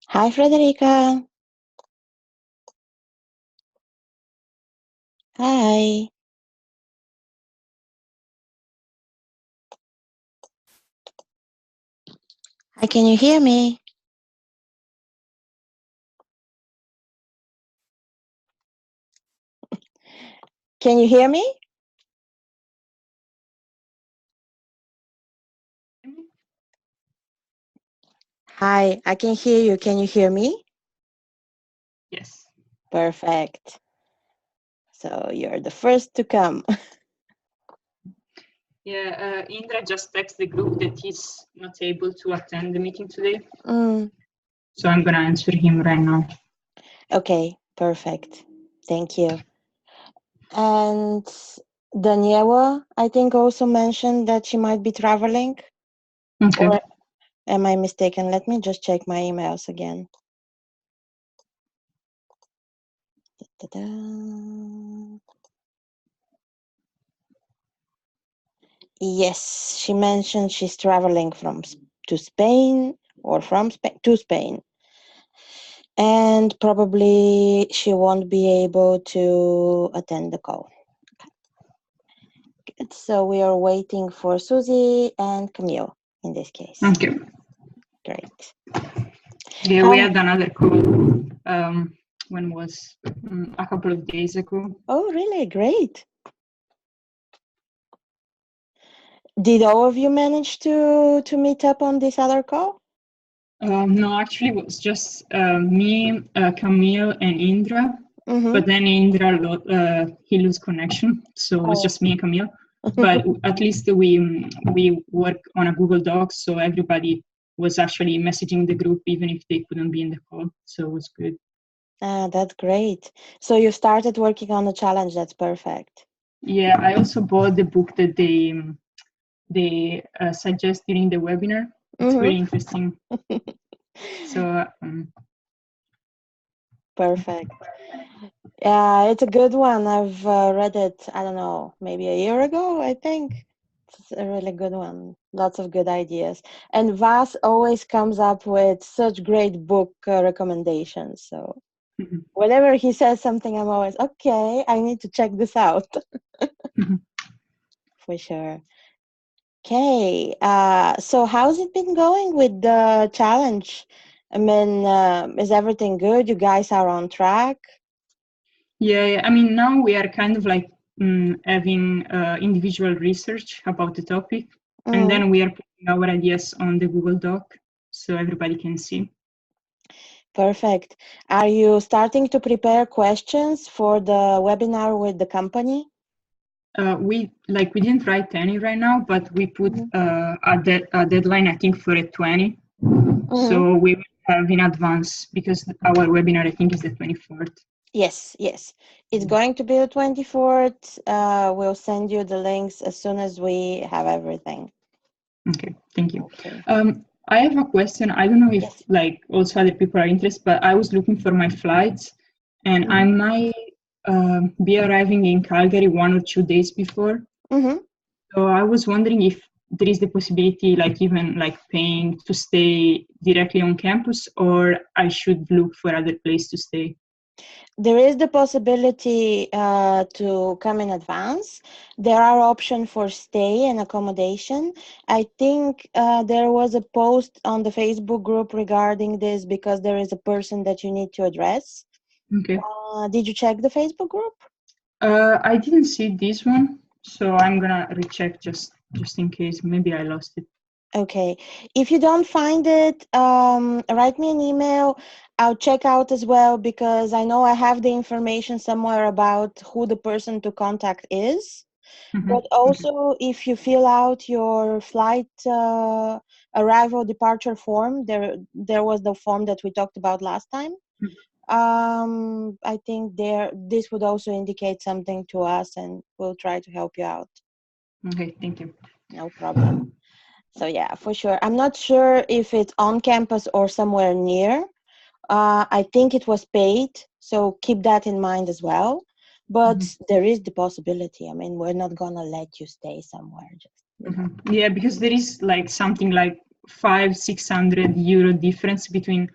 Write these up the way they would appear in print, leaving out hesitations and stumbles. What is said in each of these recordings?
Hi, Frederica. Hi. Hi, can you hear me? Can you hear me? Hi, I can hear you. Can you hear me? Yes. Perfect. So you're the first to come. Yeah, Indra just texted the group that he's not able to attend the meeting today. So I'm going to answer him right now. Okay, perfect. Thank you. And Daniela, I think, also mentioned that she might be traveling. Okay. Or am I mistaken? Let me just check my emails again. Da-da. Yes, she mentioned she's traveling to Spain or from Spain to Spain, and probably she won't be able to attend the call. Good. So we are waiting for Susie and Camille in this case. Okay. Great. Yeah, we had another call. When was a couple of days ago. Oh, really? Great. Did all of you manage to meet up on this other call? No, actually, it was just me, Camille, and Indra. But then Indra he lose connection, so it was just me and Camille. But at least we work on a Google Docs, so everybody was actually messaging the group even if they couldn't be in the call. So it was good. That's great. So you started working on the challenge. That's perfect. Yeah, I also bought the book that they suggest during the webinar. It's very interesting. So perfect. Yeah, it's a good one. I've read it, I don't know, maybe a year ago, I think. It's a really good one. Lots of good ideas. And Vas always comes up with such great book recommendations. So whenever he says something, I'm always, okay, I need to check this out. For sure. Okay. So how's it been going with the challenge? I mean, is everything good? You guys are on track? yeah, I mean, now we are kind of like having individual research about the topic, and then we are putting our ideas on the Google Doc so everybody can see. Perfect. Are you starting to prepare questions for the webinar with the company? We didn't write any right now, but we put a deadline, I think, for a 20. So we will have in advance because our webinar, I think, is the 24th. Yes. It's going to be the 24th. We'll send you the links as soon as we have everything. Okay, thank you. I have a question. I don't know if also other people are interested, but I was looking for my flights, and I might be arriving in Calgary 1 or 2 days before. So I was wondering if there is the possibility, even paying to stay directly on campus, or I should look for other place to stay. There is the possibility to come in advance. There are options for stay and accommodation. I think there was a post on the Facebook group regarding this because there is a person that you need to address. Okay. Did you check the Facebook group? I didn't see this one, so I'm gonna recheck just in case. Maybe I lost it. Okay. If you don't find it, write me an email. I'll check out as well because I know I have the information somewhere about who the person to contact is. But also, if you fill out your flight arrival departure form, there was the form that we talked about last time. I think this would also indicate something to us, and we'll try to help you out. Okay, thank you. No problem. So yeah, for sure. I'm not sure if it's on campus or somewhere near. I think it was paid, so keep that in mind as well. But there is the possibility. I mean, we're not gonna let you stay somewhere. Yeah, because there is something like 500-600 euro difference between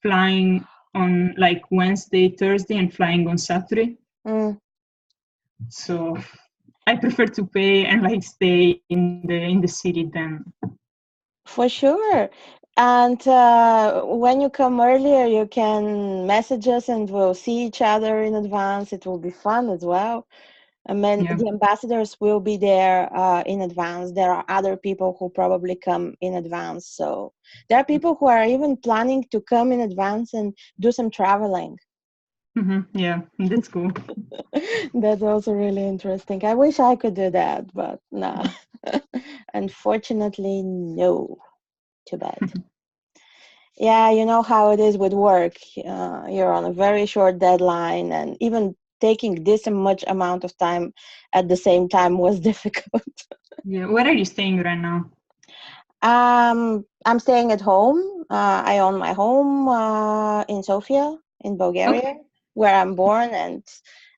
flying on like Wednesday, Thursday, and flying on Saturday. So I prefer to pay and like stay in the city than. For sure. And when you come earlier, you can message us and we'll see each other in advance. It will be fun as well. I mean, the ambassadors will be there in advance. There are other people who probably come in advance. So there are people who are even planning to come in advance and do some traveling. Yeah, that's cool. That's also really interesting. I wish I could do that, but no. Unfortunately, no. Too bad. Yeah, you know how it is with work. You're on a very short deadline, and even taking this much amount of time at the same time was difficult. Yeah, where are you staying right now? I'm staying at home. I own my home in Sofia, in Bulgaria, where I'm born, and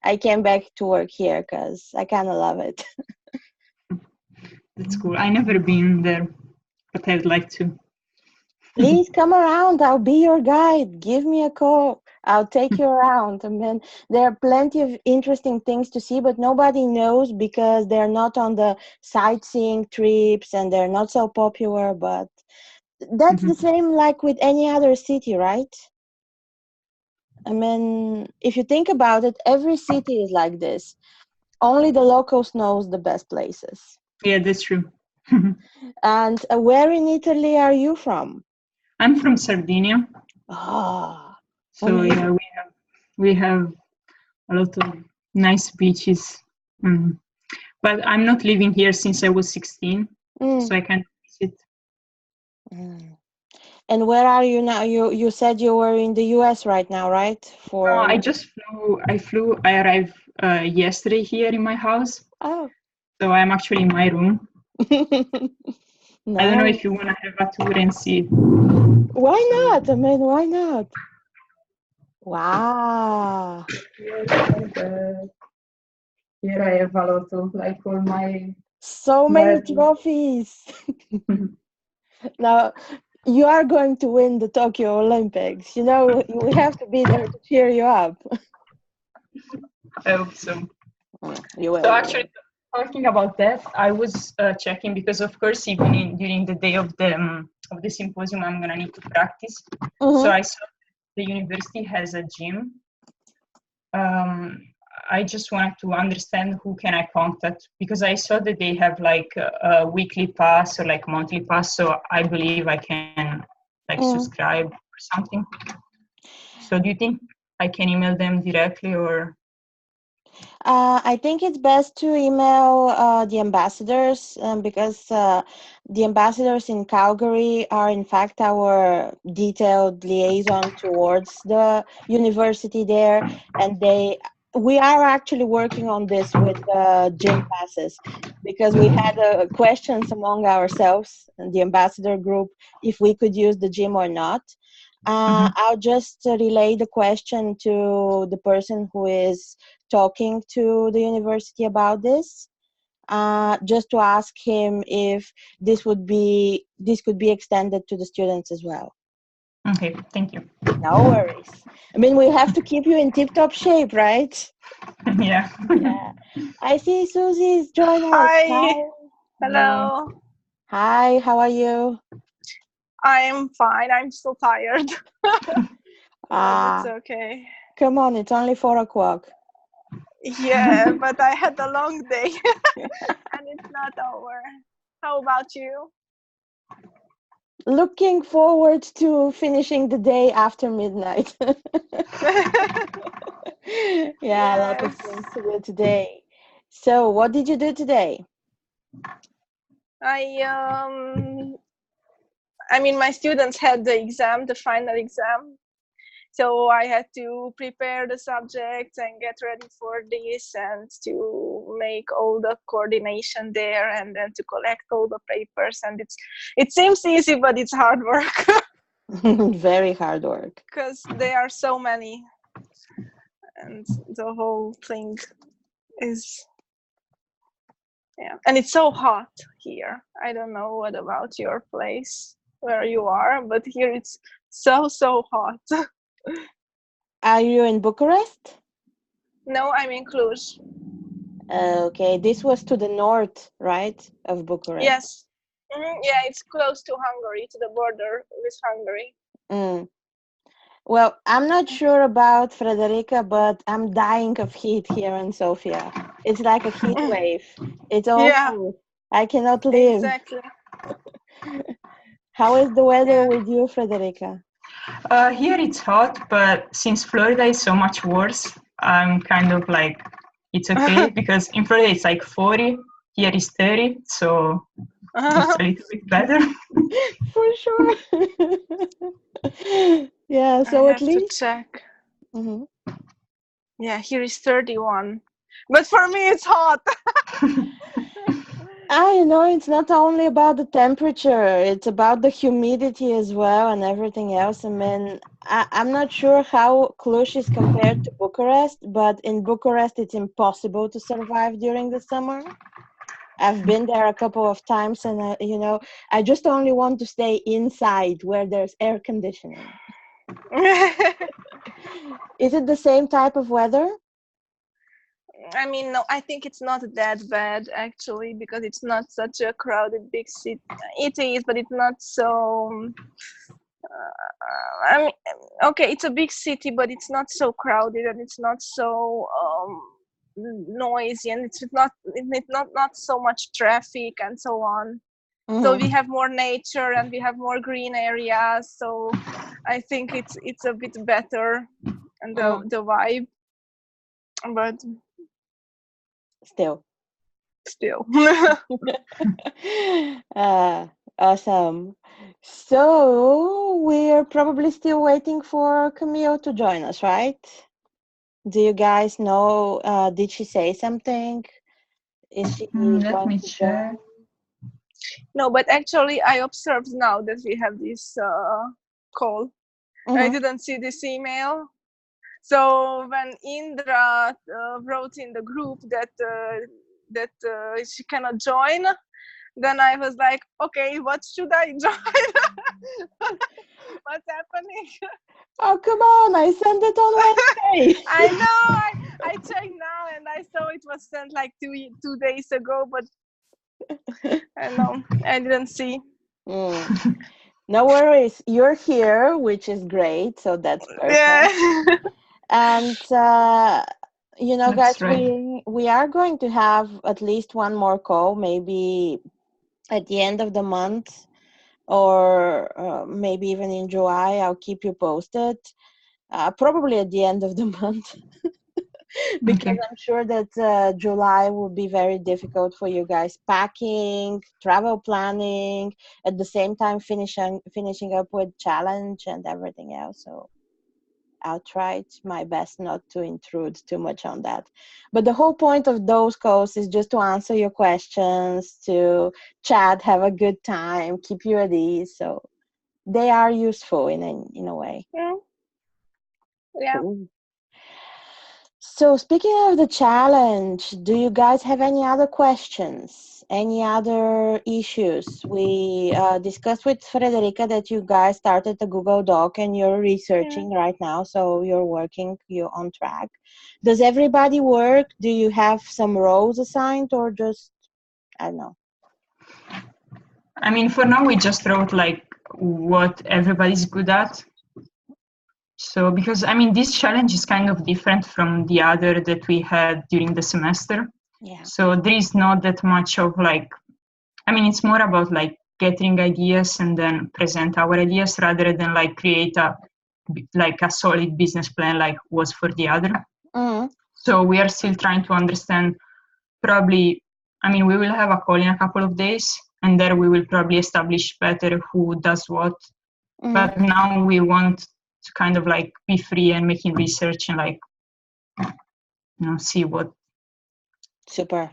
I came back to work here because I kind of love it. That's cool. I never been there, but I'd like to. Please come around. I'll be your guide. Give me a call. I'll take you around. I mean, there are plenty of interesting things to see, but nobody knows because they're not on the sightseeing trips and they're not so popular. But that's the same like with any other city, right? I mean, if you think about it, every city is like this. Only the locals knows the best places. Yeah, that's true. And where in Italy are you from? I'm from Sardinia. Ah, so yeah, we have a lot of nice beaches. But I'm not living here since I was 16, so I can't visit. And where are you now? You said you were in the US right now, right? No, I just flew. I arrived yesterday here in my house. Oh. So I'm actually in my room. Nice. I don't know if you want to have a tour and see. Why not? I mean, why not? Wow. Here I have a lot of like all my. So many trophies. Now, you are going to win the Tokyo Olympics. You know, we have to be there to cheer you up. I hope so. You will. So actually, talking about that, I was checking because, of course, even during the day of the symposium, I'm gonna need to practice. So I saw the university has a gym. I just wanted to understand who can I contact because I saw that they have like a weekly pass or like monthly pass. So I believe I can like subscribe or something. So do you think I can email them directly or? I think it's best to email the ambassadors because the ambassadors in Calgary are in fact our detailed liaison towards the university there, and we are actually working on this with gym passes because we had questions among ourselves and the ambassador group if we could use the gym or not. I'll just relay the question to the person who is talking to the university about this, just to ask him if this could be extended to the students as well. Okay, thank you. No worries. I mean, we have to keep you in tip-top shape, right? Yeah. Yeah. I see Susie's joined us. Hi. Hello. Hi, how are you? I'm fine. I'm still tired. It's okay. Come on, it's only 4:00. Yeah, but I had a long day and it's not over. How about you? Looking forward to finishing the day after midnight. Yeah, a lot of things to do today. So, what did you do today? I mean, my students had the exam, the final exam. So I had to prepare the subjects and get ready for this and to make all the coordination there and then to collect all the papers. And it seems easy, but it's hard work. Very hard work. Because there are so many. And the whole thing is, yeah. And it's so hot here. I don't know what about your place where you are, but here it's so hot. Are you in Bucharest? No, I'm in Cluj. Okay, this was to the north, right, of Bucharest? Yes. Yeah, it's close to Hungary, to the border with Hungary. Mm. Well, I'm not sure about Frederica, but I'm dying of heat here in Sofia. It's like a heat wave. It's Yeah, awful. I cannot live. exactly. How is the weather Yeah. with you, Frederica? Here it's hot, but since Florida is so much worse, I'm kind of like, it's okay because in Florida it's like 40, here is 30, so it's a little bit better. For sure. Yeah, I so at have to least. check. Mhm. Yeah, here is 31. But for me, it's hot. It's not only about the temperature, it's about the humidity as well and everything else. I mean, I'm not sure how Cluj is compared to Bucharest, but in Bucharest, it's impossible to survive during the summer. I've been there a couple of times, and I just only want to stay inside where there's air conditioning. Is it the same type of weather? I mean, no, I think it's not that bad actually, because it's not such a crowded big city. It is, but it's not so. I mean, okay, it's a big city, but it's not so crowded and it's not so noisy, and it's not so much traffic and so on. So we have more nature and we have more green areas. So I think it's a bit better, and the vibe, but Still. Awesome. So we're probably still waiting for Camille to join us, right? Do you guys know? Did she say something? Is she Let going me to join? check. No, but actually I observed now that we have this call. I didn't see this email. So when Indra wrote in the group that she cannot join, then I was like, okay, what should I join? What's happening? Oh, come on, I sent it on Wednesday. I know, I checked now and I saw it was sent like 2 days ago, but I know, I didn't see. No worries, you're here, which is great, so that's perfect. Yeah. And That's guys, right. we are going to have at least one more call, maybe at the end of the month, or maybe even in July. I'll keep you posted. Probably at the end of the month. Because I'm sure that July will be very difficult for you guys, packing, travel planning, at the same time finishing up with challenge and everything else. So I'll try my best not to intrude too much on that. But the whole point of those calls is just to answer your questions, to chat, have a good time, keep you at ease. So they are useful in a way. Yeah. Cool. So speaking of the challenge, do you guys have any other questions? Any other issues? We discussed with Frederica that you guys started the Google Doc and you're researching right now, so you're on track. Does everybody work? Do you have some roles assigned, or just, I don't know? I mean, for now, we just wrote like what everybody's good at. So, because I mean, this challenge is kind of different from the other that we had during the semester. Yeah. So there is not that much of like, I mean, it's more about like getting ideas and then present our ideas rather than like create a solid business plan like was for the other. So we are still trying to understand. Probably, I mean, we will have a call in a couple of days, and there we will probably establish better who does what. But now we want to kind of like be free and making research and like, see what. Super.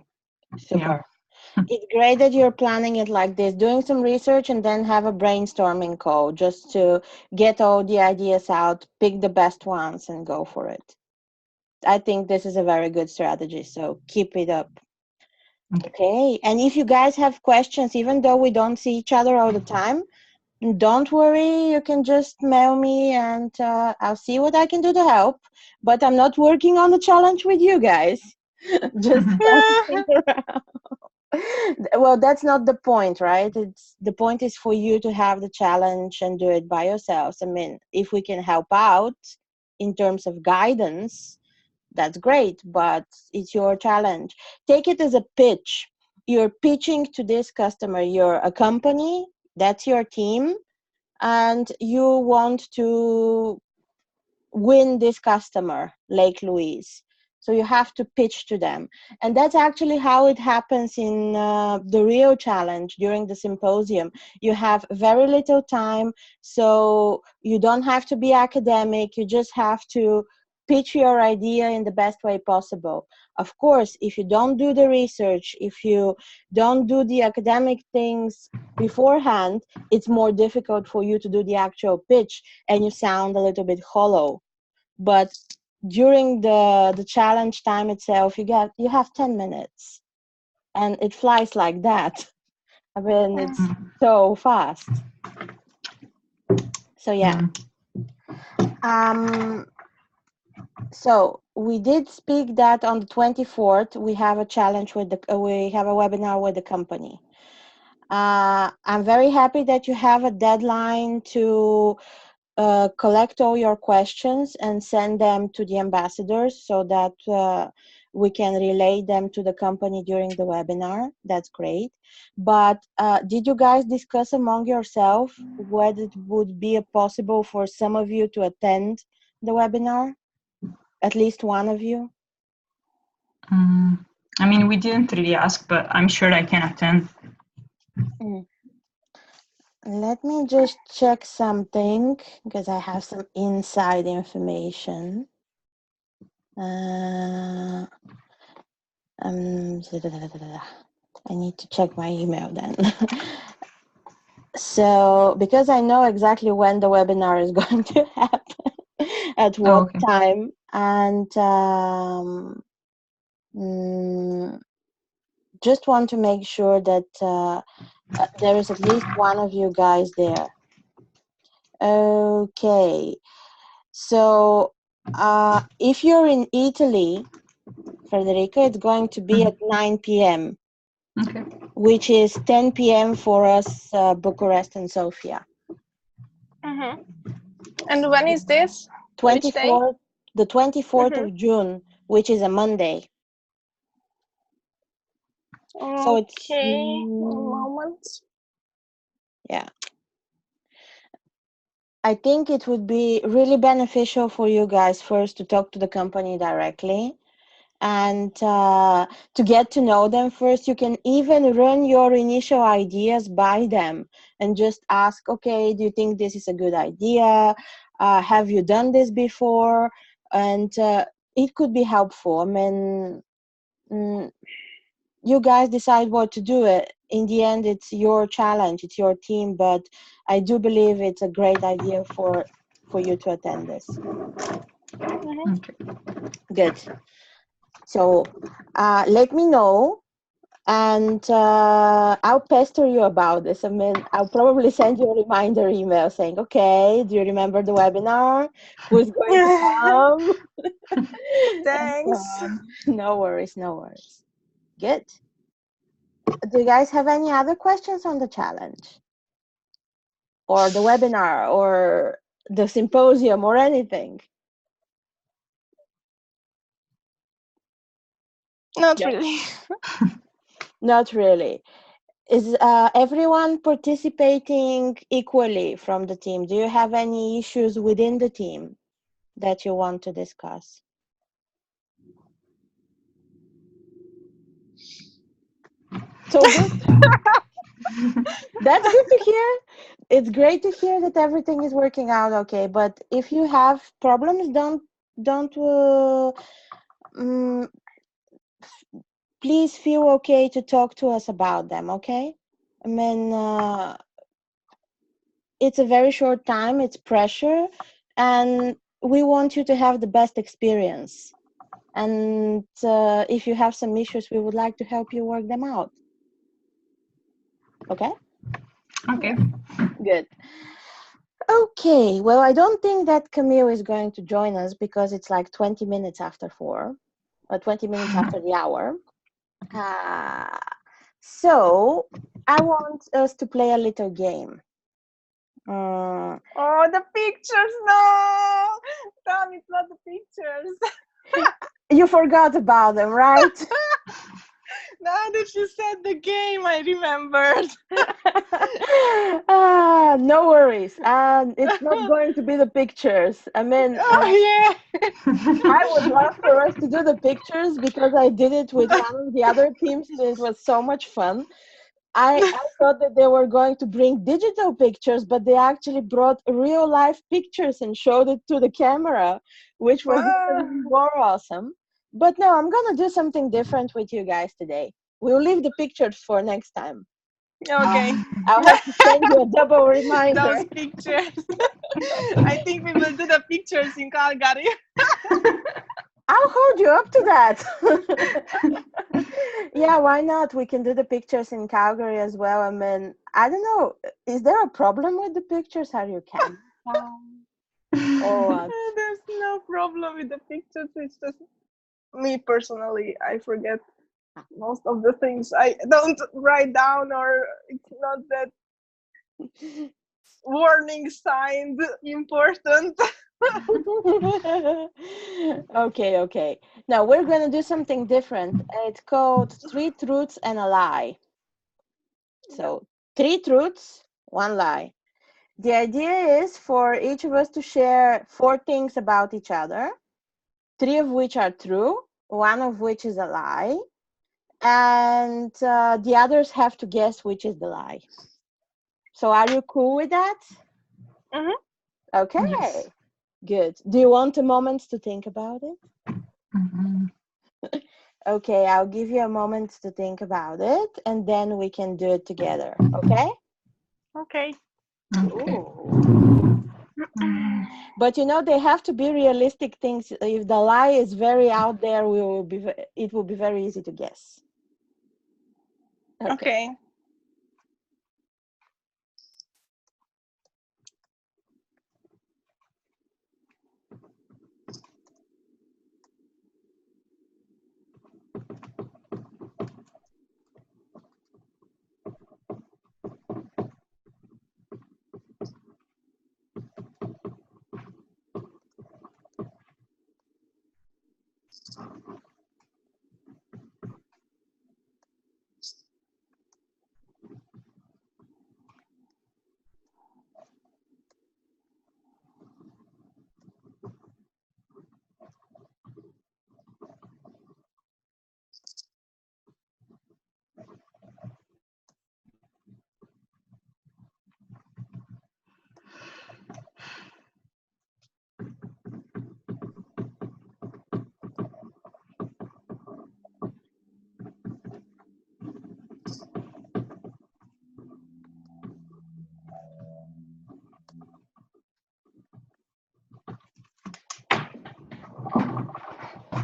Yeah. It's great that you're planning it like this, doing some research and then have a brainstorming call just to get all the ideas out, pick the best ones and go for it. I think this is a very good strategy, so keep it up. Okay, and if you guys have questions, even though we don't see each other all the time, Don't worry, you can just mail me and I'll see what I can do to help. But I'm not working on the challenge with you guys. Just around. Well, that's not the point, right? It's the point is for you to have the challenge and do it by yourselves. I mean, if we can help out in terms of guidance, that's great, but it's your challenge. Take it as a pitch. You're pitching to this customer. You're a company, that's your team, and you want to win this customer, Lake Louise. So you have to pitch to them. And that's actually how it happens in the Rio Challenge during the symposium. You have very little time, so you don't have to be academic. You just have to pitch your idea in the best way possible. Of course, if you don't do the research, if you don't do the academic things beforehand, it's more difficult for you to do the actual pitch and you sound a little bit hollow. But during the challenge time itself, you have 10 minutes and it flies like that. I mean, it's so fast. So yeah. So we did speak that on the 24th we have a challenge with we have a webinar with the company. I'm very happy that you have a deadline to collect all your questions and send them to the ambassadors so that we can relay them to the company during the webinar. That's great. But did you guys discuss among yourself whether it would be possible for some of you to attend the webinar? At least one of you? I mean, we didn't really ask, but I'm sure I can attend. Let me just check something because I have some inside information. I need to check my email then. So, because I know exactly when the webinar is going to happen, at what time, and just want to make sure that there is at least one of you guys there. Okay. So, if you're in Italy, Federica, it's going to be at 9 p.m. Okay. Which is 10 p.m. for us, Bucharest and Sofia. And when is this? 24th, the 24th of June, which is a Monday. So it's moment. Yeah. I think it would be really beneficial for you guys first to talk to the company directly and to get to know them first. You can even run your initial ideas by them and just ask, okay, do you think this is a good idea? Have you done this before? And it could be helpful. I mean, you guys decide what to do. In the end, it's your challenge, it's your team, but I do believe it's a great idea for you to attend this. Okay. Good. So let me know, and I'll pester you about this. I mean, I'll probably send you a reminder email saying, okay, do you remember the webinar? Who's going to come? Thanks. No worries, no worries. Good. Do you guys have any other questions on the challenge? Or the webinar, or the symposium, or anything? Not really. Not really. Is everyone participating equally from the team? Do you have any issues within the team that you want to discuss? So good. That's good to hear. It's great to hear that everything is working out okay. But if you have problems, don't please feel okay to talk to us about them. Okay. I mean, it's a very short time. It's pressure, and we want you to have the best experience. And if you have some issues, we would like to help you work them out. Okay? Okay. Good. Okay, well, I don't think that Camille is going to join us because it's like 20 minutes after 4, or 20 minutes after the hour. So I want us to play a little game. Oh, the pictures! No! Tom, it's not the pictures. You forgot about them, right? Now that you said the game, I remembered. No worries. It's not going to be the pictures. I mean, Oh, yeah. I would love for us to do the pictures because I did it with one of the other teams and it was so much fun. I thought that they were going to bring digital pictures, but they actually brought real life pictures and showed it to the camera, which was even more awesome. But no, I'm going to do something different with you guys today. We'll leave the pictures for next time. Okay. I'll have to send you a double reminder. Those pictures. I think we will do the pictures in Calgary. I'll hold you up to that. Yeah, why not? We can do the pictures in Calgary as well. I mean, I don't know. Is there a problem with the pictures? Are you can? Or what? There's no problem with the pictures. It's just me personally. I forget most of the things. I don't write down, or it's not that warning sign important. Okay. Now we're going to do something different. It's called 3 truths and a lie. So 3 truths, 1 lie. The idea is for each of us to share 4 things about each other, 3 of which are true, 1 of which is a lie, and the others have to guess which is the lie. So are you cool with that? Mm-hmm. Okay, yes. Good. Do you want a moment to think about it? Mm-hmm. Okay, I'll give you a moment to think about it, and then we can do it together, okay? Okay. But you know, they have to be realistic things. If the lie is very out there, it will be very easy to guess. Okay.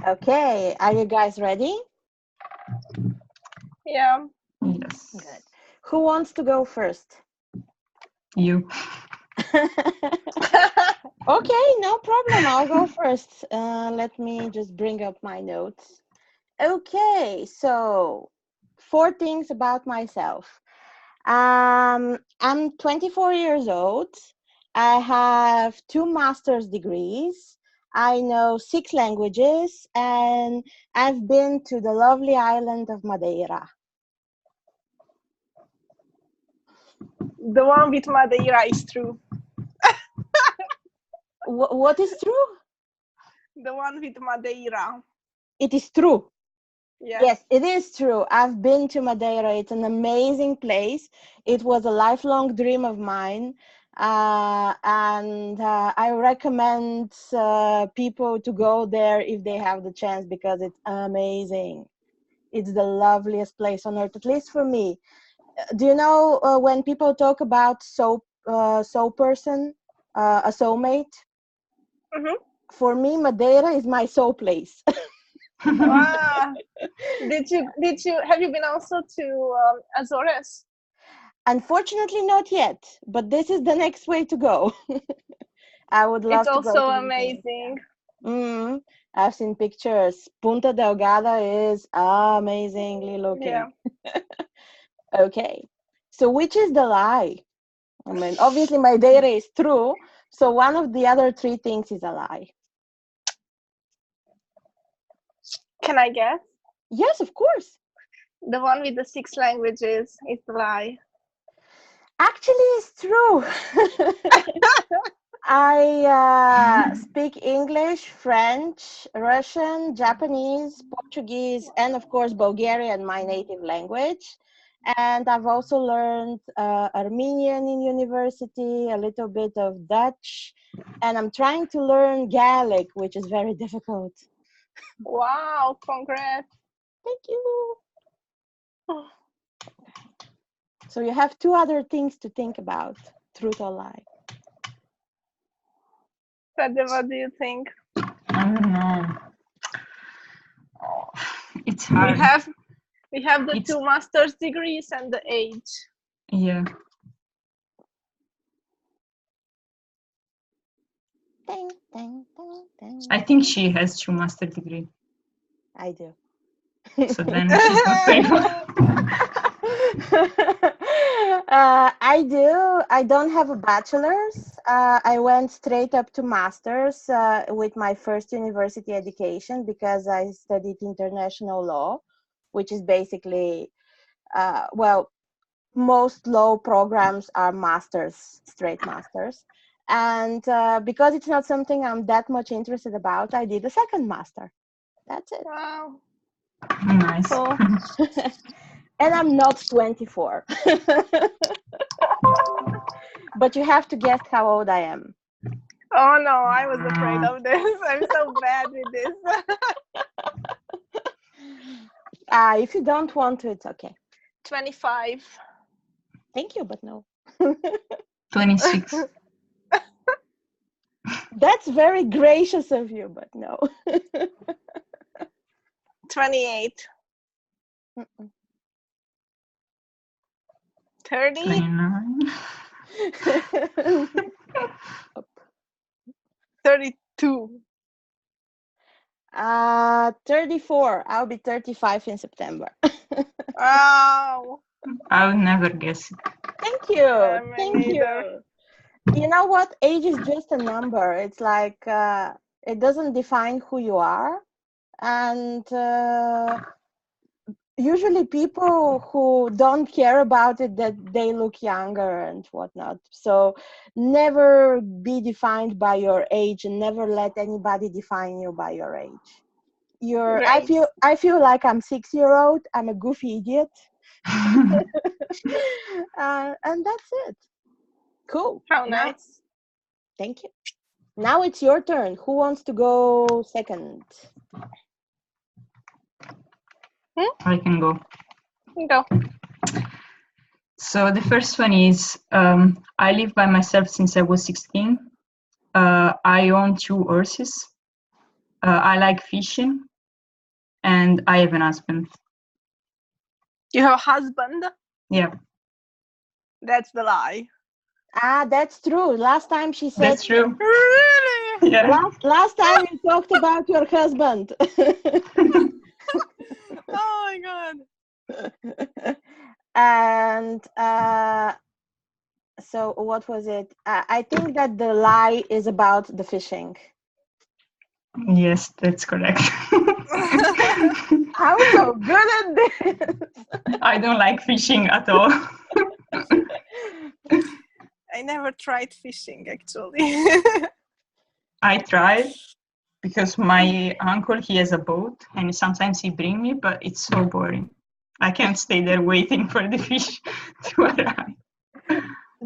Okay, are you guys ready? Yeah. Yes. Good. Who wants to go first? You. Okay, no problem. I'll go first. Let me just bring up my notes. Okay, so 4 things about myself. I'm 24 years old. I have 2 master's degrees. I know 6 languages, and I've been to the lovely island of Madeira. The one with Madeira is true. What is true? The one with Madeira. It is true. Yes. Yes, it is true. I've been to Madeira. It's an amazing place. It was a lifelong dream of mine. And I recommend people to go there if they have the chance because it's amazing. It's the loveliest place on earth, at least for me. Do you know when people talk about soul person, a soulmate? Mm-hmm. For me, Madeira is my soul place. Wow. Have you been also to Azores? Unfortunately, not yet, but this is the next way to go. I would love it's to go also to amazing. Mm, I've seen pictures. Punta Delgada is amazingly looking. Yeah. Okay, so which is the lie? I mean, obviously my data is true, so one of the other three things is a lie. Can I guess? Yes, of course. The one with the 6 languages is the lie. Actually, it's true. I speak English, French, Russian, Japanese, Portuguese, and of course Bulgarian, my native language. And I've also learned Armenian in university, a little bit of Dutch, and I'm trying to learn Gaelic, which is very difficult. Wow, congrats. Thank you. So you have two other things to think about, truth or lie. Fede, what do you think? I don't know. It's hard. We have the 2 master's degrees and the age. Yeah. Ding, ding, ding, ding. I think she has 2 master's degrees. I do. So then she's not famous. I do. I don't have a bachelor's. I went straight up to master's with my first university education because I studied international law, which is basically, well, most law programs are masters, straight masters. And because it's not something I'm that much interested about, I did a second master. That's it. Wow. Nice. Cool. And I'm not 24. But you have to guess how old I am. Oh no, I was afraid of this. I'm so bad with this. If you don't want to, it's okay. 25. Thank you, but no. 26. That's very gracious of you, but no. 28. 30. 29. 32. 34. I'll be 35 in September. Wow. I would never guess it. Thank you. Thank you. You know what? Age is just a number. It's like it doesn't define who you are. And usually people who don't care about it, that they look younger and whatnot. So never be defined by your age and never let anybody define you by your age. I feel like I'm 6-year-old. I'm a goofy idiot. And that's it. Cool. How nice. Thank you. Now it's your turn. Who wants to go second? I can go. Go. So the first one is I live by myself since I was 16. I own 2 horses. I like fishing. And I have an husband. You have a husband? Yeah. That's the lie. That's true. Last time she said. That's true. Really? Yeah. Last time you talked about your husband. Oh my god. And so what was it? I think that the lie is about the fishing. Yes, that's correct. I'm so good at this. I don't like fishing at all. I never tried fishing, actually. I tried because my uncle, he has a boat and sometimes he brings me, but it's so boring. I can't stay there waiting for the fish to arrive.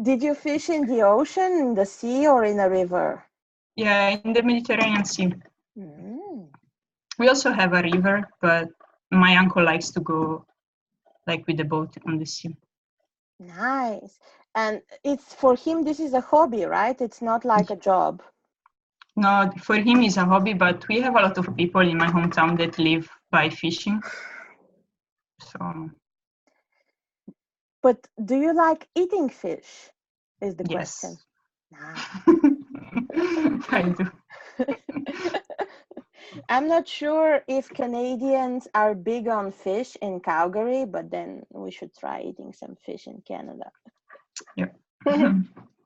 Did you fish in the ocean, in the sea, or in a river? Yeah, in the Mediterranean Sea. We also have a river, but my uncle likes to go like with the boat on the sea. Nice. And it's for him, this is a hobby, right? It's not like a job. No, for him it's a hobby, but we have a lot of people in my hometown that live by fishing. So But do you like eating fish? Is the question. Yes. I do. I'm not sure if Canadians are big on fish in Calgary, but then we should try eating some fish in Canada. Yep.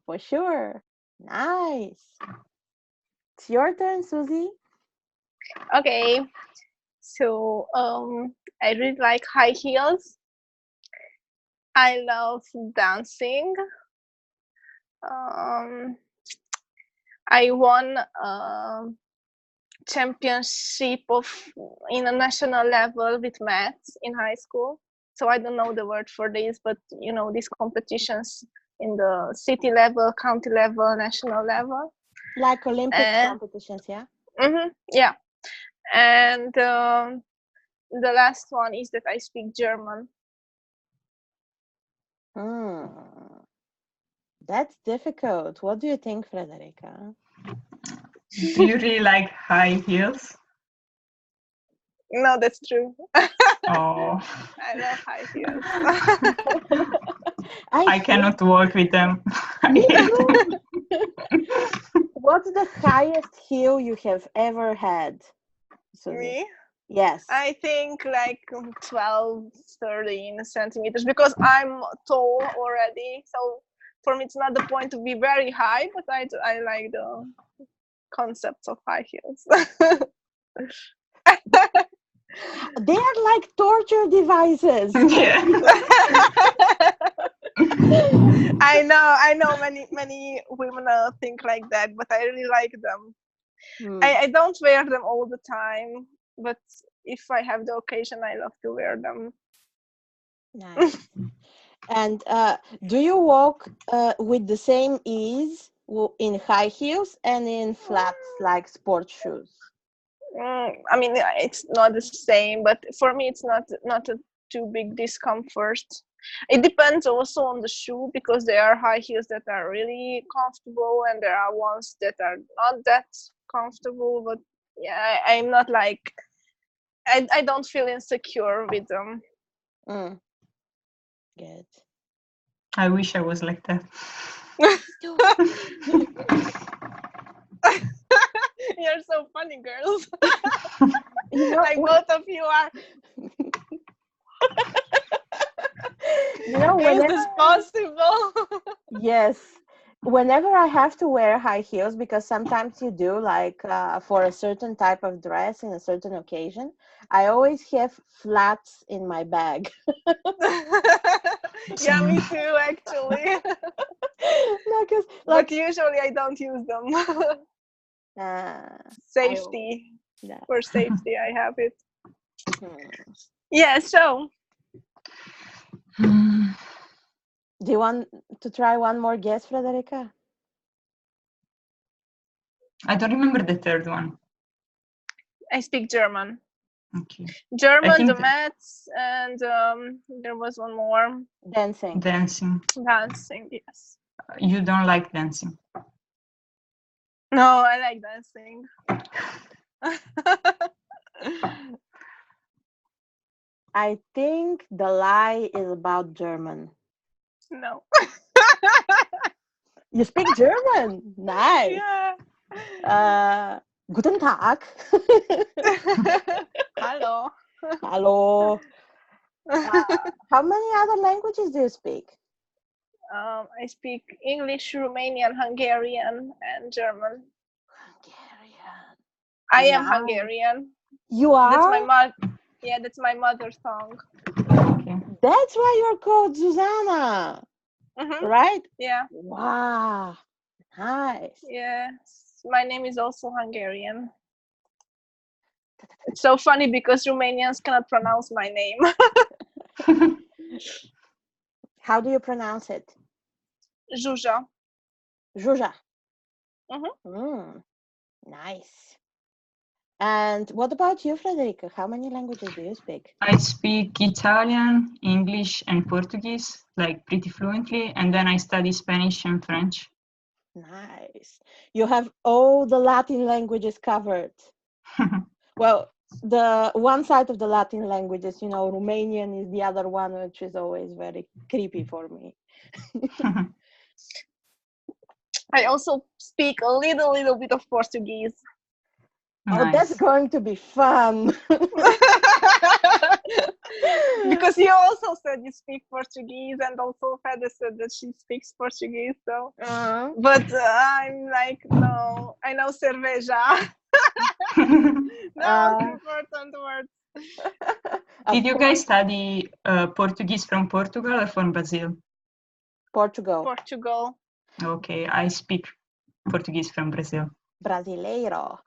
For sure. Nice. It's your turn, Susie. Okay. So I really like high heels. I love dancing. I won championship in a national level with maths in high school. So I don't know the word for this, but you know, these competitions in the city level, county level, national level. Like Olympic competitions, yeah? Yeah. And the last one is that I speak German. That's difficult. What do you think, Frederica? Do you really like high heels? No, that's true. Oh. I love high heels. I cannot walk with them. What's the highest heel you have ever had? Susie? Me? Yes. I think like 12, 13 centimeters because I'm tall already. So for me, it's not the point to be very high, but I like the concepts of high heels. They are like torture devices. I know many women think like that, but I really like them. I don't wear them all the time, but if I have the occasion, I love to wear them. Nice. And do you walk with the same ease in high heels and in flats like sport shoes? I mean, it's not the same, but for me, it's not a too big discomfort. It depends also on the shoe because there are high heels that are really comfortable and there are ones that are not that comfortable. But yeah, I'm not like I don't feel insecure with them. Good. I wish I was like that. You're so funny, girls. Like both of you are. Is this possible? Yes. Whenever I have to wear high heels, because sometimes you do, like for a certain type of dress in a certain occasion, I always have flats in my bag. Yeah, me too, actually. No, but usually I don't use them. Safety. For safety, I have it. Yeah, so. Do you want to try one more guess, Frederica? I don't remember the third one. I speak German. Okay. German, the maths, and there was one more. Dancing. Dancing, yes. You don't like dancing? No, I like dancing. I think the lie is about German. No. You speak German? Nice. Yeah. Guten Tag. Hello. Hello. How many other languages do you speak? I speak English, Romanian, Hungarian, and German. Hungarian. I am Hungarian. You are? That's my that's my mother tongue. Okay. That's why you're called Zuzana. Right? Yeah. Wow. Nice. Yes. My name is also Hungarian. It's so funny because Romanians cannot pronounce my name. How do you pronounce it? Zsuzsa. Zsuzsa. Nice. And what about you, Frederica? How many languages do you speak? I speak Italian, English, and Portuguese, like pretty fluently, and then I study Spanish and French. Nice. You have all the Latin languages covered. Well, the one side of the Latin languages, you know, Romanian is the other one, which is always very creepy for me. I also speak a little bit of Portuguese. Nice. Oh, that's going to be fun. Because you also said you speak Portuguese, and also Fede said that she speaks Portuguese. So, but I'm like, no, I know cerveja. No, important words. Did you guys study Portuguese from Portugal or from Brazil? Portugal. Portugal. Okay, I speak Portuguese from Brazil. Brasileiro.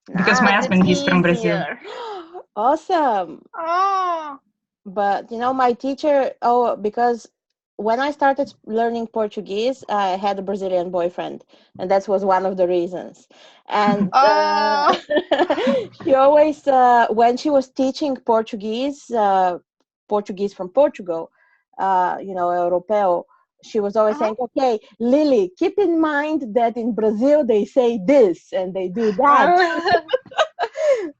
Because my husband is from Brazil. Awesome. Oh. But, you know, my teacher, because when I started learning Portuguese, I had a Brazilian boyfriend, and that was one of the reasons. And she always, when she was teaching Portuguese, Portuguese from Portugal, you know, Europeo, she was always saying, okay, Lily, keep in mind that in Brazil they say this and they do that.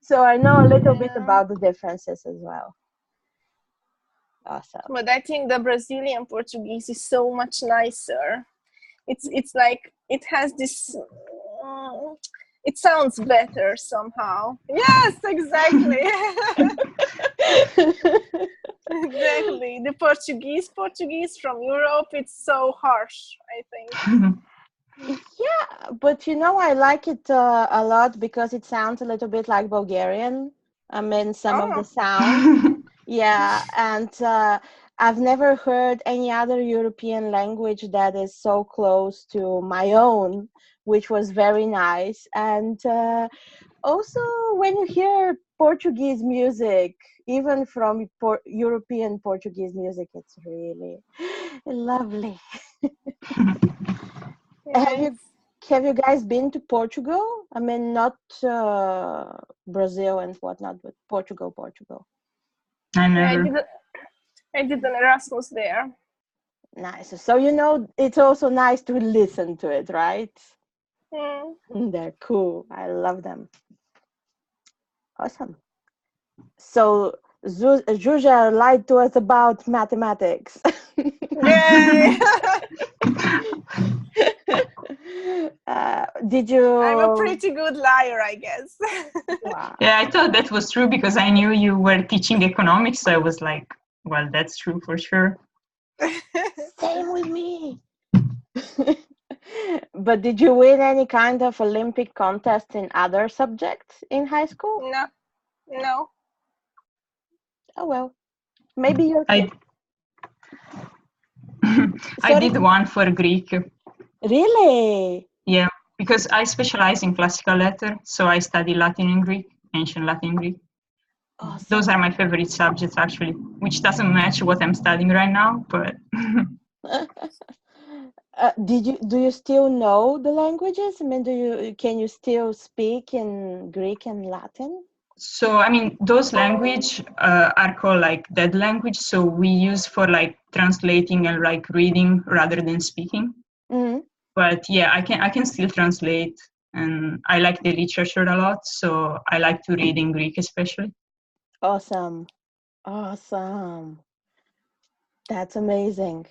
So I know a little bit about the differences as well. Awesome. But I think the Brazilian Portuguese is so much nicer. It's like it has this. It sounds better somehow. Yes, exactly. Exactly. The Portuguese from Europe, it's so harsh, I think. Yeah, but you know, I like it a lot because it sounds a little bit like Bulgarian. I mean, some of the sounds. Yeah, and I've never heard any other European language that is so close to my own, which was very nice. And also, when you hear Portuguese music, even from European Portuguese music, it's really lovely. Have you guys been to Portugal? I mean, not Brazil and whatnot, but Portugal. I did an Erasmus there. Nice. So, you know, it's also nice to listen to it, right? They're cool. I love them. Awesome. So, Zuzia lied to us about mathematics. Yay! Did you? I'm a pretty good liar, I guess. Wow. Yeah, I thought that was true because I knew you were teaching economics, so I was like, well, that's true for sure. Same with me. But did you win any kind of Olympic contest in other subjects in high school? No. Oh, well, maybe you're I did one for Greek. Really? Yeah, because I specialize in classical letter, so I study Latin and Greek, ancient Latin and Greek. Awesome. Those are my favorite subjects, actually, which doesn't match what I'm studying right now, but... do you still know the languages? I mean, can you still speak in Greek and Latin? So, I mean, those language are called like dead language. So we use for like translating and like reading rather than speaking. Mm-hmm. But yeah, I can still translate, and I like the literature a lot. So I like to read in Greek, especially. Awesome. That's amazing.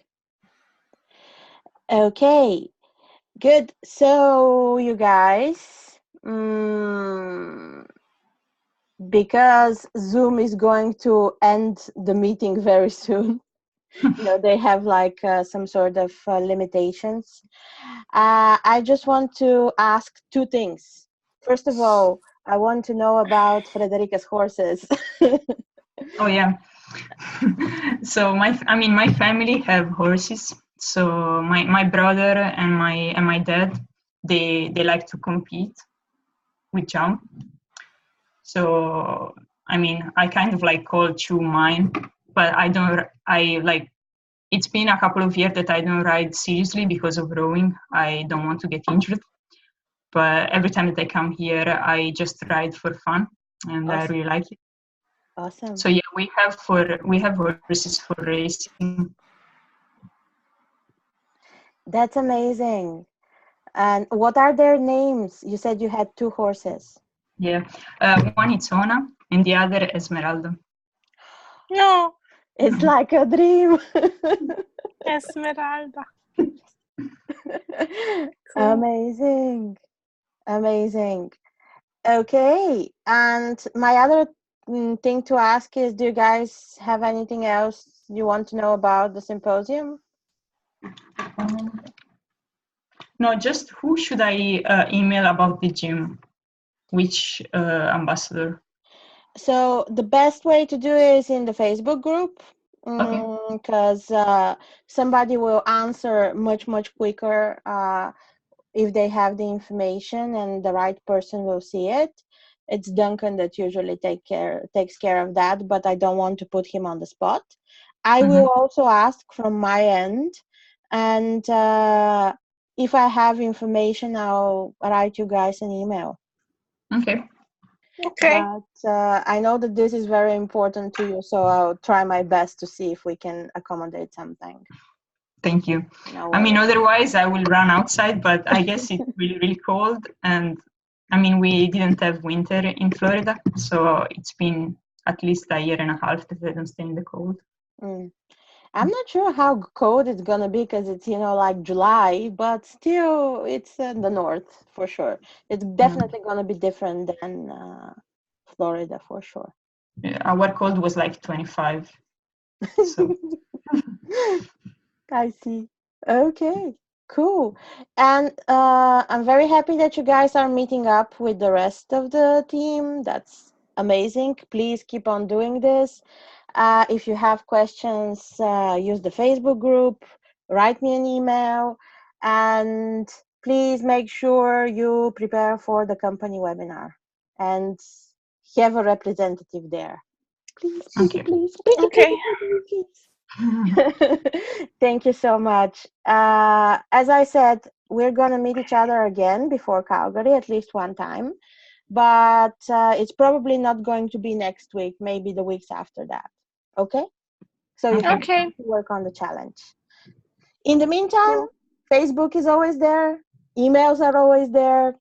Okay, good. So you guys, because Zoom is going to end the meeting very soon. You know, they have like some sort of limitations. I just want to ask two things. First of all, I want to know about Frederica's horses. Oh yeah. So my family have horses. So my brother and my dad, they like to compete with jump. So I mean, I kind of like call two mine, but it's been a couple of years that I don't ride seriously because of rowing. I don't want to get injured. But every time that I come here, I just ride for fun, and awesome. I really like it. Awesome. So yeah, we have horses for racing. That's amazing. And what are their names? You said you had two horses. Yeah, one is Ona, and the other Esmeralda. No. It's like a dream. Esmeralda. Amazing. Amazing. Okay. And my other thing to ask is, do you guys have anything else you want to know about the symposium? No, just who should I email about the gym? Which ambassador? So the best way to do it is in the Facebook group, because somebody will answer much quicker if they have the information and the right person will see it. It's Duncan that usually takes care of that, but I don't want to put him on the spot. I will also ask from my end, and if I have information, I'll write you guys an email. Okay. Okay. But I know that this is very important to you, so I'll try my best to see if we can accommodate something. Thank you. No I mean, worries. otherwise I will run outside, but I guess it's really cold. And I mean, we didn't have winter in Florida, so it's been at least a year and a half that I don't stay in the cold. I'm not sure how cold it's gonna be because it's, like July, but still it's in the north for sure. It's definitely gonna be different than Florida for sure. Yeah, our cold was like 25. So I see. Okay, cool. And I'm very happy that you guys are meeting up with the rest of the team. That's amazing. Please keep on doing this. If you have questions, use the Facebook group, write me an email, and please make sure you prepare for the company webinar and have a representative there. Please, okay. please. Okay. Thank you so much. As I said, we're going to meet each other again before Calgary at least one time, but it's probably not going to be next week, maybe the weeks after that. Okay? So you have Okay. to work on the challenge. In the meantime, Facebook is always there. Emails are always there.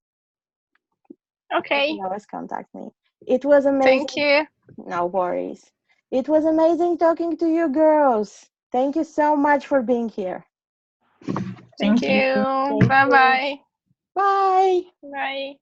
Okay. You can always contact me. It was amazing. Thank you. No worries. It was amazing talking to you girls. Thank you so much for being here. Thank you. Bye-bye. Bye. Bye.